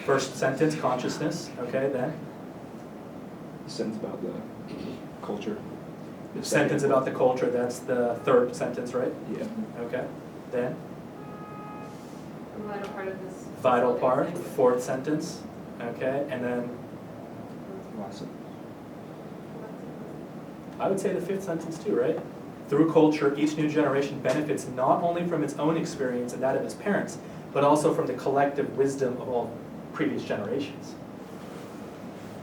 First sentence, consciousness. Okay, then. Sentence about the culture. Sentence about the culture, that's the third sentence, right? Yeah. Okay, then. The vital part of this. Vital part, fourth sentence. Okay, and then Last sentence. I would say the fifth sentence too, right? Through culture, each new generation benefits not only from its own experience and that of its parents, but also from the collective wisdom of all previous generations.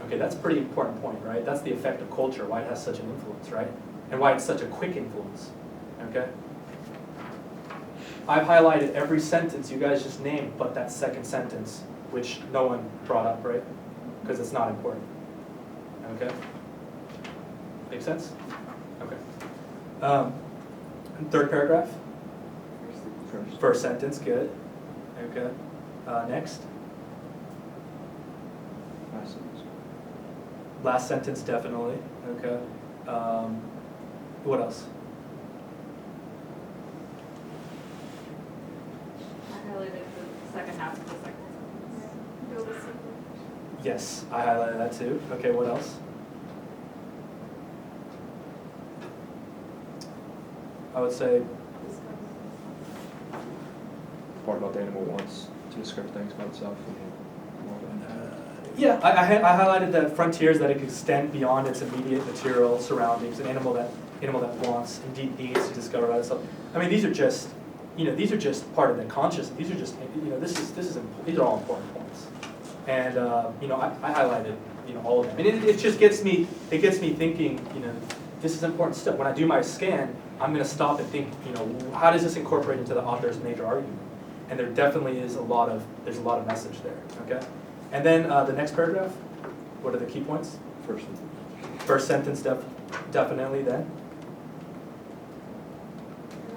Okay, that's a pretty important point, right? That's the effect of culture, why it has such an influence, right? And why it's such a quick influence, okay? I've highlighted every sentence you guys just named, but that second sentence, which no one brought up, right? Because it's not important, okay? Make sense? Okay. Third paragraph? First sentence, good. Okay. Next? Last sentence. Last sentence, definitely. Okay. What else? I highlighted the second half of the second sentence. Yes, I highlighted that too. Okay, what else? I would say, Part about the animal wants to describe things about itself. yeah, I highlighted the frontiers that it could extend beyond its immediate material surroundings. An animal that wants, indeed needs to discover about itself. I mean, these are just, these are just part of the consciousness. These are just, these are all important points. And I highlighted, all of them. And it just gets me thinking, this is important stuff. When I do my scan, I'm going to stop and think, how does this incorporate into the author's major argument? And there definitely is a lot of message there, okay? And then the next paragraph, what are the key points? First sentence, definitely then.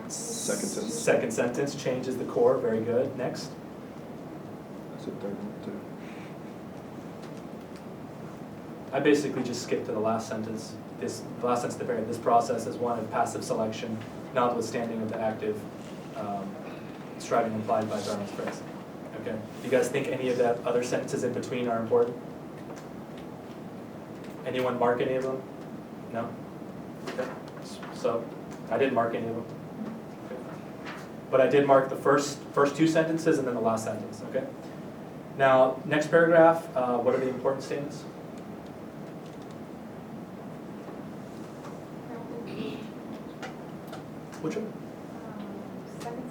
Second sentence. Second sentence changes the core, very good. Next. That's the third one too. I basically just skipped to the last sentence. The last sentence at the very end. This process is one of passive selection, notwithstanding of the active striving implied by Darwin's phrase. Okay. Do you guys think any of that other sentences in between are important? Anyone mark any of them? No? Okay. So I didn't mark any of them. Okay. But I did mark the first two sentences and then the last sentence. Okay. Now, next paragraph, what are the important statements? Which one? Second sentence?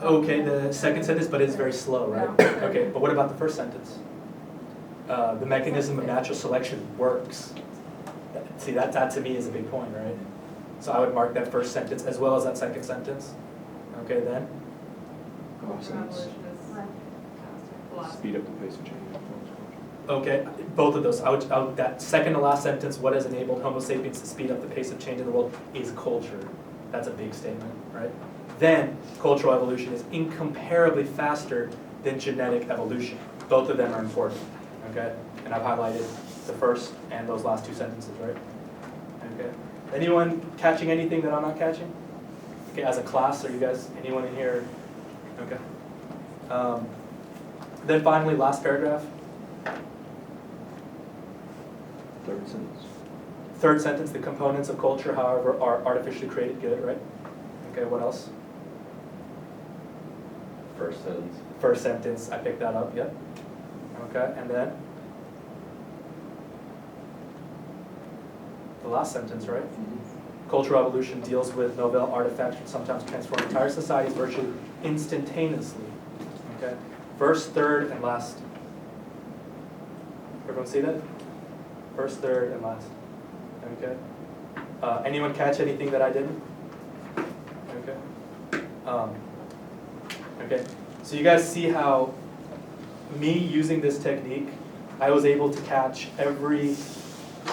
Okay, the second sentence, but it's very slow, right? Yeah. Okay, but what about the first sentence? The mechanism of natural selection works. See, that to me is a big point, right? So I would mark that first sentence as well as that second sentence. Okay, then? Last sentence. Speed up the pace of change. Okay, both of those. I would that second to last sentence, what has enabled Homo sapiens to speed up the pace of change in the world, is culture. That's a big statement, right? Then, cultural evolution is incomparably faster than genetic evolution. Both of them are important, okay? And I've highlighted the first and those last two sentences, right? Okay. Anyone catching anything that I'm not catching? Okay, as a class, are you guys, anyone in here? Okay. Then finally, last paragraph. Third sentence. Third sentence, the components of culture, however, are artificially created. Good, right? Okay, what else? First sentence. First sentence, I picked that up, yep. Okay, and then? The last sentence, right? Cultural evolution deals with novel artifacts which sometimes transform entire societies virtually instantaneously. Okay? First, third, and last. Everyone see that? First, third, and last. Okay? Anyone catch anything that I didn't? Okay. Okay. So you guys see how me using this technique, I was able to catch every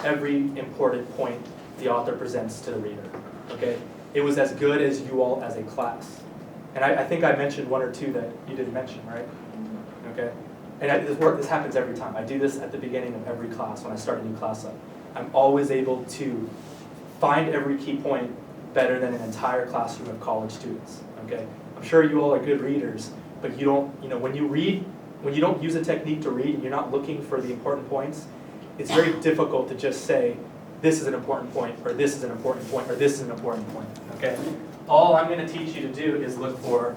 important point the author presents to the reader. Okay? It was as good as you all as a class. And I think I mentioned one or two that you didn't mention, right? Okay? And this happens every time. I do this at the beginning of every class when I start a new class up. I'm always able to find every key point better than an entire classroom of college students. Okay? I'm sure you all are good readers, but you don't, when you read when you don't use a technique to read and you're not looking for the important points, it's very difficult to just say, this is an important point, or this is an important point, or this is an important point, okay? All I'm going to teach you to do is look for